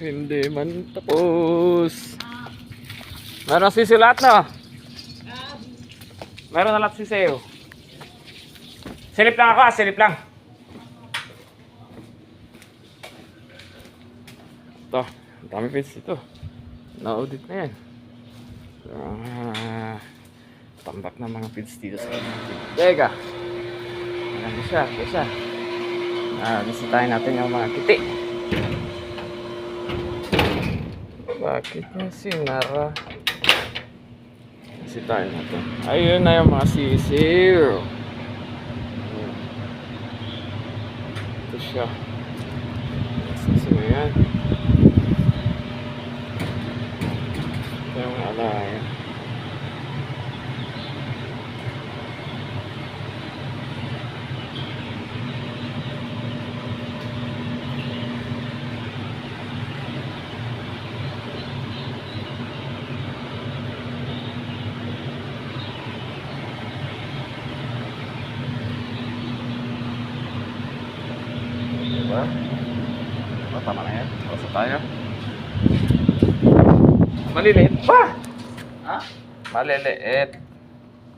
Hindi man tapos. Meron sisiw lahat na. Meron na lahat sisiw. Silip lang ako, silip lang. Ito, ang dami feeds dito. Na-audit na yan. Tambak na mga feeds dito sa Teka. Ano siya, ito siya. Bisitahin natin yung mga kiti. Bakit niya sinara? Bisitahin natin. Ayun na yung mga sisiw. Ito siya. Sisiw yan. Ito yung alay. Diba? Tama na yan. Pasa tayo. Maliliit pa. Ha? Maliliit.